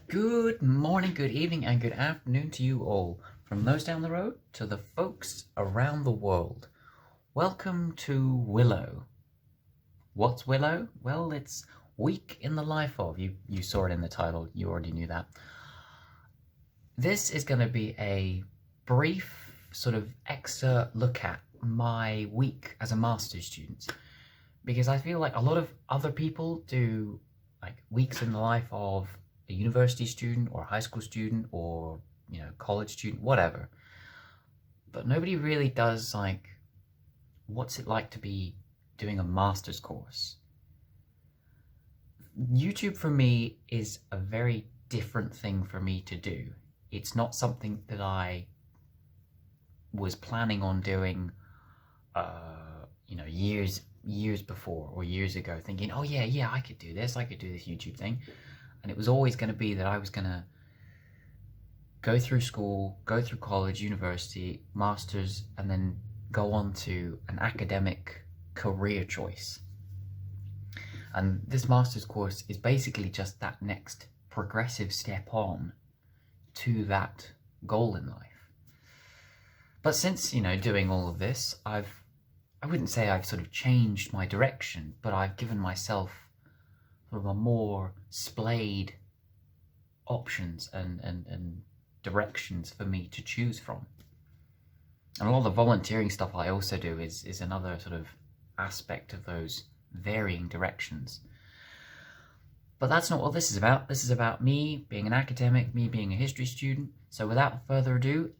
Good morning, good evening, and good afternoon to you all, from those down the road to the folks around the world. Welcome to WILO. What's WILO? Well, it's Week in the Life of. You saw it in the title, you already knew that. This is going to be a brief sort of excerpt look at my week as a master's student, because I feel like a lot of other people do like weeks in the life of a university student or a high school student or college student, whatever, but nobody really does like what's it like to be doing a master's course. YouTube for me is a very different thing for me to do. It's not something that I was planning on doing years before or years ago, thinking, oh yeah, I could do this YouTube thing. And it was always going to be that I was going to go through school, go through college, university, masters, and then go on to an academic career choice. And this master's course is basically just that next progressive step on to that goal in life. But since, doing all of this, I wouldn't say I've sort of changed my direction, but I've given myself sort of a more splayed options and directions for me to choose from. And a lot of the volunteering stuff I also do is another sort of aspect of those varying directions. But that's not what this is about. This is about me being an academic, me being a history student. So without further ado,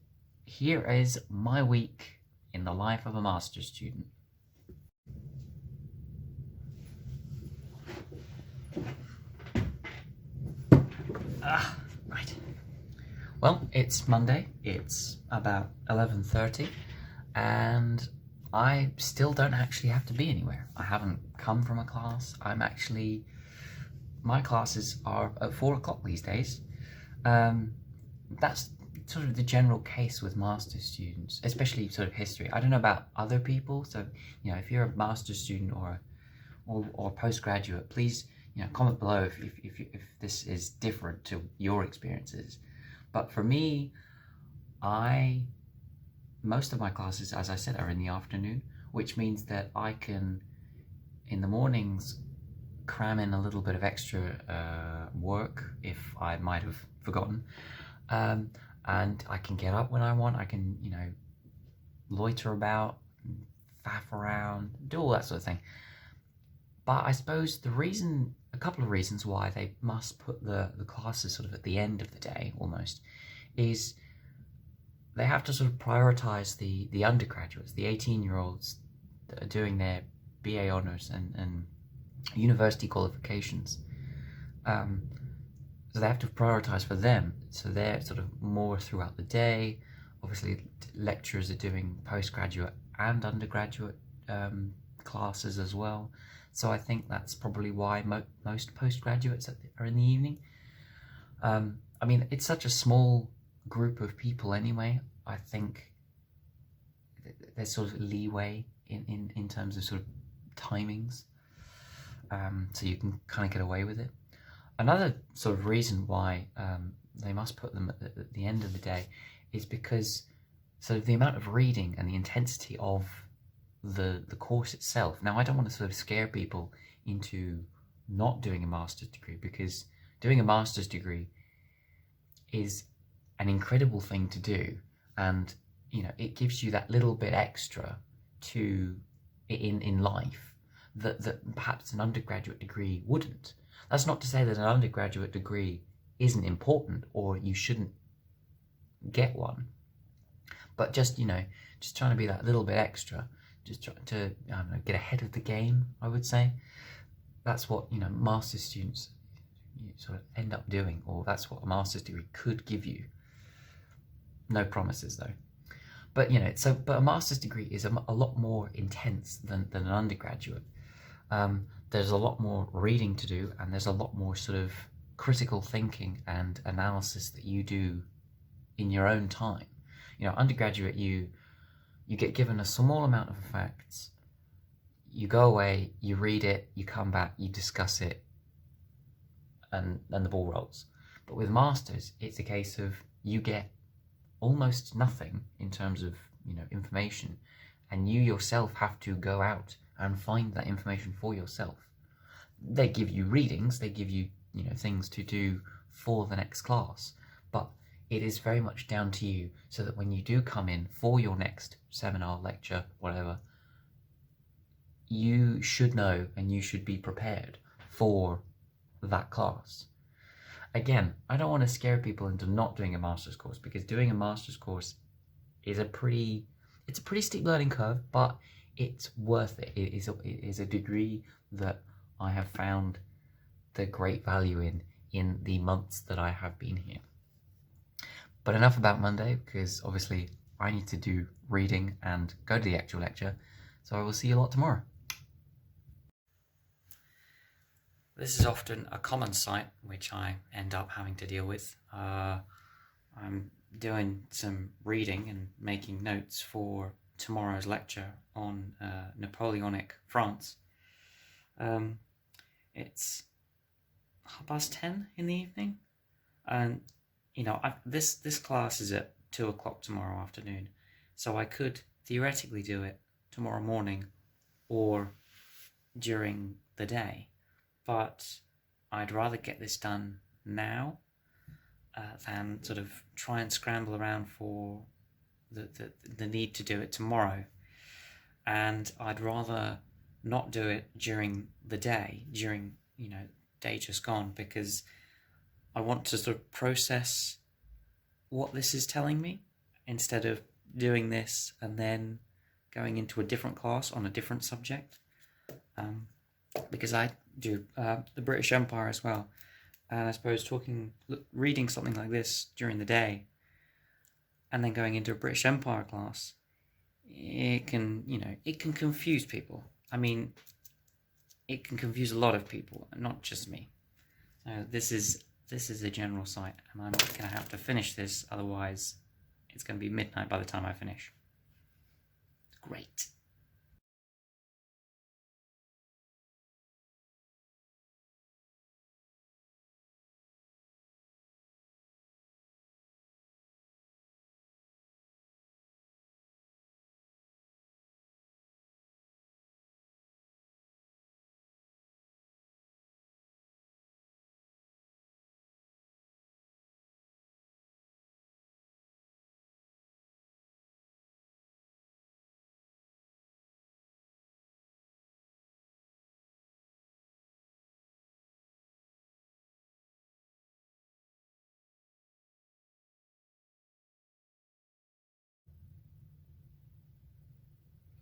here is my week in the life of a master's student. Right. Well, it's Monday. It's about 11:30, and I still don't actually have to be anywhere. I haven't come from a class. My classes are at 4 o'clock these days. That's sort of the general case with master's students, especially sort of history. I don't know about other people, so if you're a master's student or postgraduate, please comment below if this is different to your experiences. But for me, most of my classes, as I said, are in the afternoon, which means that I can, in the mornings, cram in a little bit of extra work if I might have forgotten, and I can get up when I want. I can, loiter about, faff around, do all that sort of thing. But I suppose a couple of reasons why they must put the classes sort of at the end of the day almost, is they have to sort of prioritize the undergraduates, the 18-year-olds that are doing their BA honours and university qualifications. So they have to prioritize for them. So they're sort of more throughout the day. Obviously, lecturers are doing postgraduate and undergraduate classes as well. So I think that's probably why most postgraduates are in the evening. I mean, it's such a small group of people anyway. I think there's sort of leeway in terms of sort of timings. So you can kind of get away with it. Another sort of reason why they must put them at the end of the day is because sort of the amount of reading and the intensity of the course itself. Now, I don't want to sort of scare people into not doing a master's degree, because doing a master's degree is an incredible thing to do, and it gives you that little bit extra in life that perhaps an undergraduate degree wouldn't. That's not to say that an undergraduate degree isn't important or you shouldn't get one, but just trying to be that little bit extra, just trying to get ahead of the game, I would say. That's what master's students sort of end up doing, or that's what a master's degree could give you. No promises though. But but a master's degree is a lot more intense than an undergraduate. There's a lot more reading to do, and there's a lot more sort of critical thinking and analysis that you do in your own time. Undergraduate, you get given a small amount of facts, you go away, you read it, you come back, you discuss it, and the ball rolls. But with masters, it's a case of you get almost nothing in terms of, information, and you yourself have to go out and find that information for yourself. They give you readings, they give you, things to do for the next class, but it is very much down to you, so that when you do come in for your next seminar, lecture, whatever, you should know and you should be prepared for that class. Again, I don't want to scare people into not doing a master's course, because doing a master's course is a pretty steep learning curve, but it's worth it. It is a degree that I have found the great value in the months that I have been here. But enough about Monday, because obviously I need to do reading and go to the actual lecture, so I will see you a lot tomorrow. This is often a common sight which I end up having to deal with. I'm doing some reading and making notes for tomorrow's lecture on Napoleonic France. It's 10:30 in the evening, and this class is at 2:00 tomorrow afternoon, so I could theoretically do it tomorrow morning or during the day, but I'd rather get this done now than sort of try and scramble around for the need to do it tomorrow. And I'd rather not do it during the day, during, day just gone, because I want to sort of process what this is telling me, instead of doing this and then going into a different class on a different subject. Because I do the British Empire as well, and I suppose reading something like this during the day and then going into a British Empire class, it can confuse people. I mean, it can confuse a lot of people, not just me. This is a general sight, and I'm going to have to finish this, otherwise it's going to be midnight by the time I finish. Great.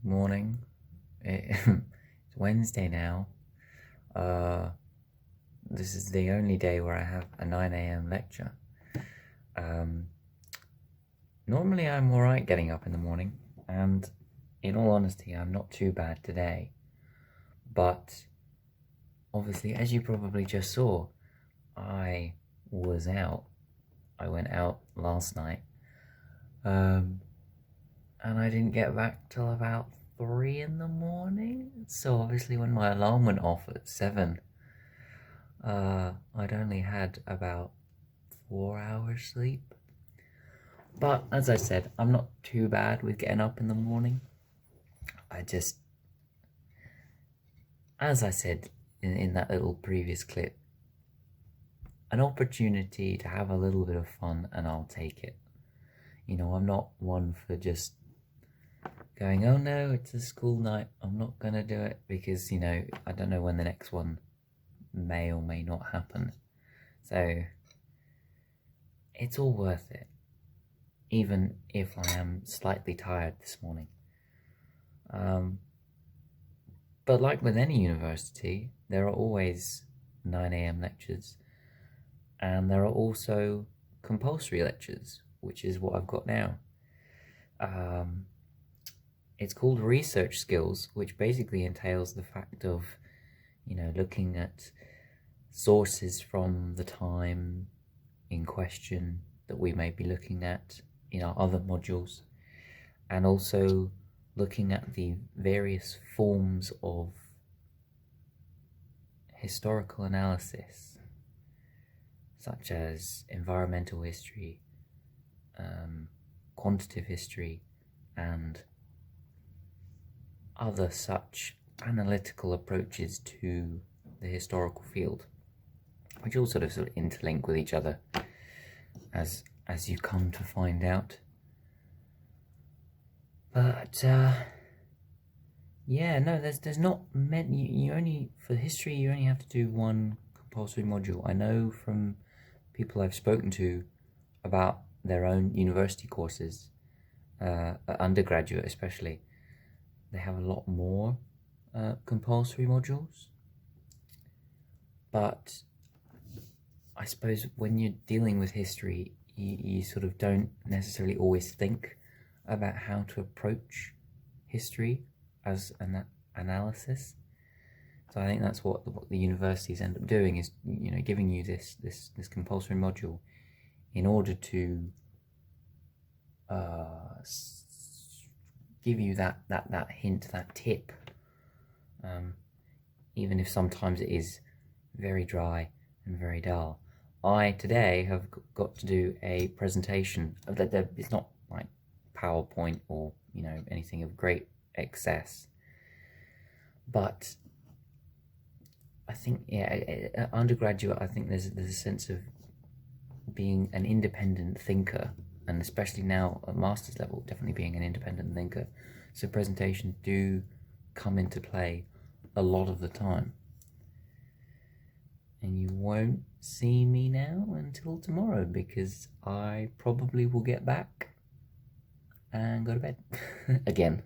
Morning. It's Wednesday now. This is the only day where I have a 9 a.m. lecture. Normally I'm alright getting up in the morning, and in all honesty, I'm not too bad today. But obviously, as you probably just saw, I was out. I went out last night. And I didn't get back till about 3 in the morning. So obviously when my alarm went off at 7, I'd only had about 4 hours sleep. But as I said, I'm not too bad with getting up in the morning. As I said in that little previous clip, an opportunity to have a little bit of fun, and I'll take it. I'm not one for just going, oh no, it's a school night, I'm not going to do it, because, I don't know when the next one may or may not happen. So, it's all worth it, even if I am slightly tired this morning. But like with any university, there are always 9 a.m. lectures, and there are also compulsory lectures, which is what I've got now. It's called research skills, which basically entails the fact of, looking at sources from the time in question that we may be looking at in our other modules, and also looking at the various forms of historical analysis. such as environmental history, quantitative history, and other such analytical approaches to the historical field, which all sort of interlink with each other, as you come to find out. But yeah, no, there's not many. You only, for history, you only have to do one compulsory module. I know from people I've spoken to about their own university courses, undergraduate especially, they have a lot more compulsory modules. But I suppose when you're dealing with history, you sort of don't necessarily always think about how to approach history as an analysis. So I think that's what the universities end up doing, is, you know, giving you this compulsory module in order to give you that hint, that tip, even if sometimes it is very dry and very dull. I today have got to do a presentation of that. It's not like PowerPoint or, you know, anything of great excess, but I think, yeah, undergraduate, I think there's a sense of being an independent thinker, and especially now at master's level, definitely being an independent thinker. So presentations do come into play a lot of the time. And you won't see me now until tomorrow, because I probably will get back and go to bed again.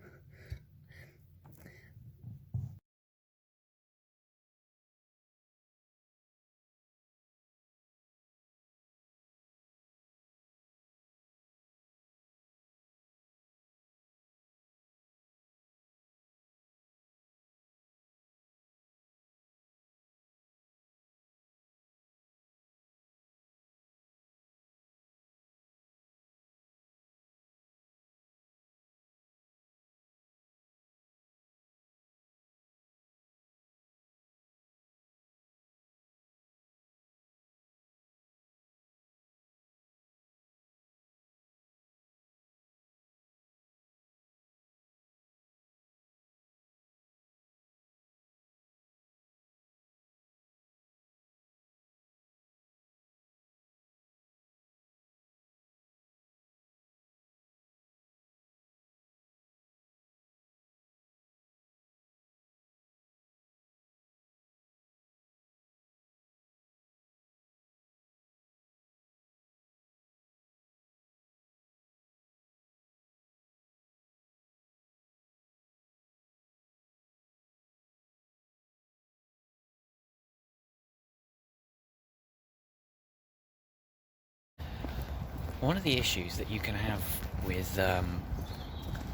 One of the issues that you can have with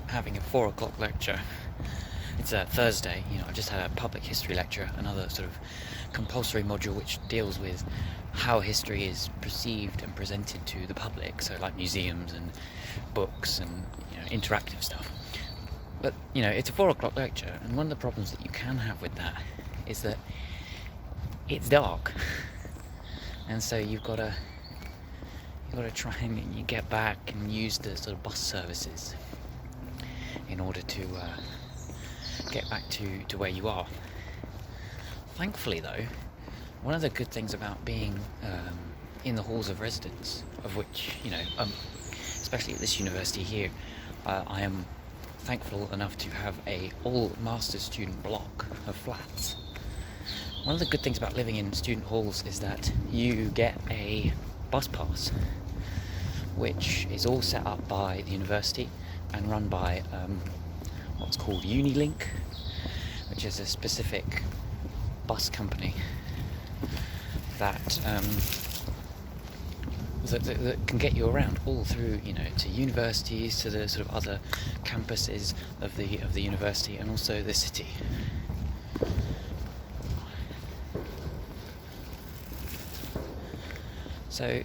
having a 4 o'clock lecture, it's a Thursday, you know, I've just had a public history lecture, another sort of compulsory module which deals with how history is perceived and presented to the public, so like museums and books and, you know, interactive stuff. But, you know, it's a 4 o'clock lecture, and one of the problems that you can have with that is that it's dark, and so you've got to try and you get back and use the sort of bus services in order to get back to where you are. Thankfully though, one of the good things about being in the halls of residence, of which, you know, especially at this university here, I am thankful enough to have a all master's student block of flats. One of the good things about living in student halls is that you get a bus pass, which is all set up by the university and run by what's called Unilink, which is a specific bus company that can get you around all through, you know, to universities, to the sort of other campuses of the university, and also the city. So,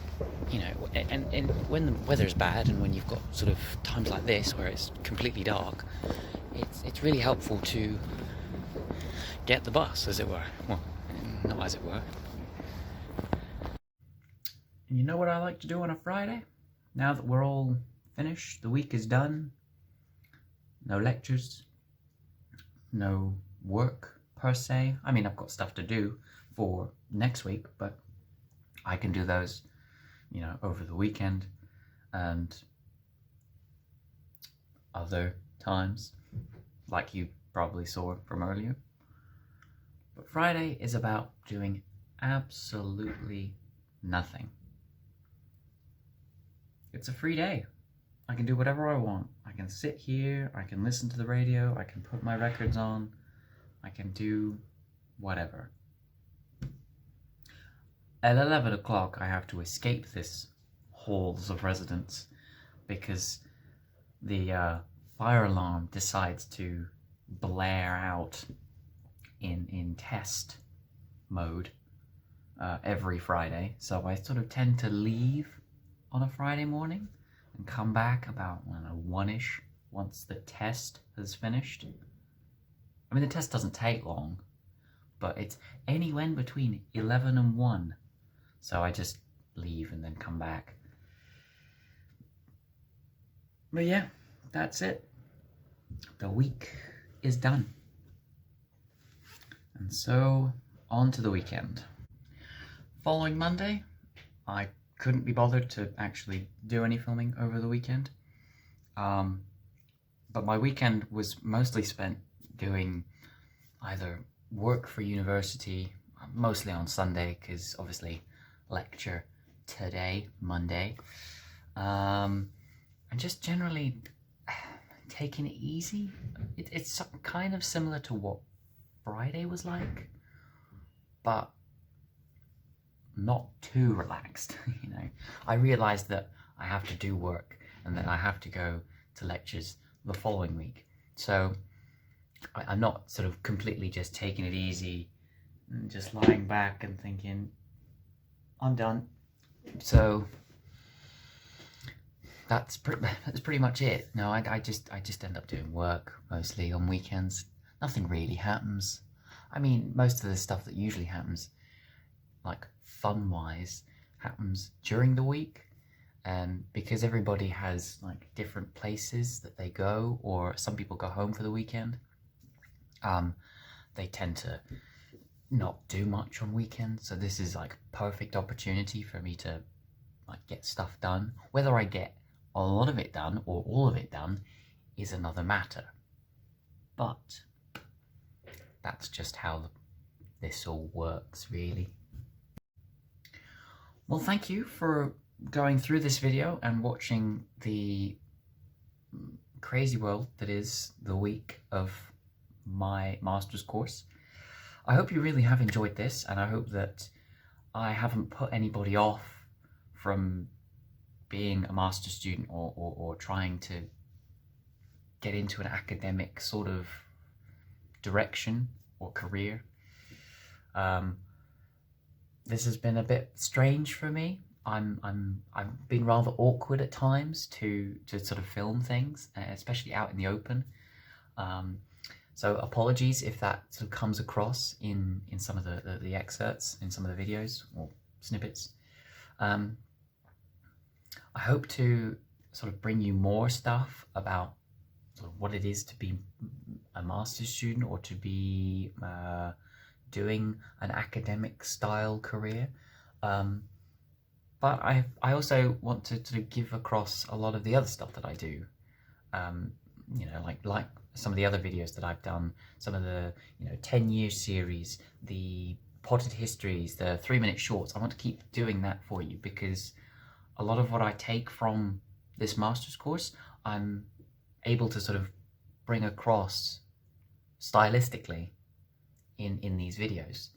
you know, and when the weather's bad and when you've got sort of times like this where it's completely dark, it's really helpful to get the bus, as it were. Well, not as it were. And you know what I like to do on a Friday? Now that we're all finished, the week is done, no lectures, no work per se. I mean, I've got stuff to do for next week, but I can do those, you know, over the weekend and other times, like you probably saw from earlier. But Friday is about doing absolutely nothing. It's a free day. I can do whatever I want. I can sit here, I can listen to the radio, I can put my records on, I can do whatever. At 11 o'clock I have to escape this halls of residence because the fire alarm decides to blare out in test mode every Friday. So I sort of tend to leave on a Friday morning and come back about, I don't know, 1-ish once the test has finished. I mean, the test doesn't take long, but it's anywhere between 11 and 1. So I just leave and then come back. But yeah, that's it. The week is done. And so, on to the weekend. Following Monday, I couldn't be bothered to actually do any filming over the weekend. But my weekend was mostly spent doing either work for university, mostly on Sunday, because obviously lecture today, Monday, and just generally taking it easy. It's kind of similar to what Friday was like, but not too relaxed. You know, I realized that I have to do work and that I have to go to lectures the following week, so I'm not sort of completely just taking it easy and just lying back and thinking I'm done. So that's pretty much it. No, I just end up doing work mostly on weekends. Nothing really happens. I mean, most of the stuff that usually happens, like fun-wise, happens during the week. And because everybody has like different places that they go, or some people go home for the weekend, they tend to not do much on weekends. So this is like a perfect opportunity for me to like get stuff done. Whether I get a lot of it done or all of it done is another matter. But that's just how this all works, really. Well, thank you for going through this video and watching the crazy world that is the week of my master's course. I hope you really have enjoyed this, and I hope that I haven't put anybody off from being a master's student or trying to get into an academic sort of direction or career. This has been a bit strange for me. I've been rather awkward at times to sort of film things, especially out in the open. So apologies if that sort of comes across in some of the excerpts, in some of the videos or snippets. I hope to sort of bring you more stuff about sort of what it is to be a master's student or to be doing an academic style career. But I also want to sort of give across a lot of the other stuff that I do. You know, like some of the other videos that I've done, some of the 10-year series, the potted histories, the 3-minute shorts. I want to keep doing that for you because a lot of what I take from this master's course, I'm able to sort of bring across stylistically in these videos.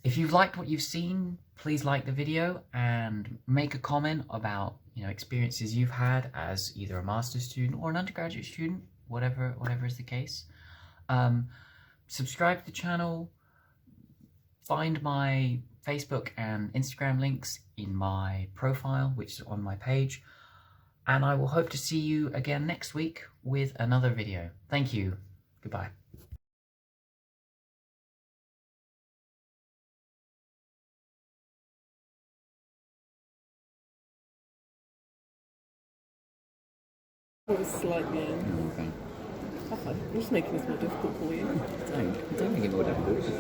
If you've liked what you've seen, please like the video and make a comment about experiences you've had as either a master's student or an undergraduate student, whatever is the case. Subscribe to the channel. Find my Facebook and Instagram links in my profile, which is on my page. And I will hope to see you again next week with another video. Thank you. Goodbye. It was slightly in. Oh, okay. Okay, you're just making this more difficult for you. Don't make it more difficult.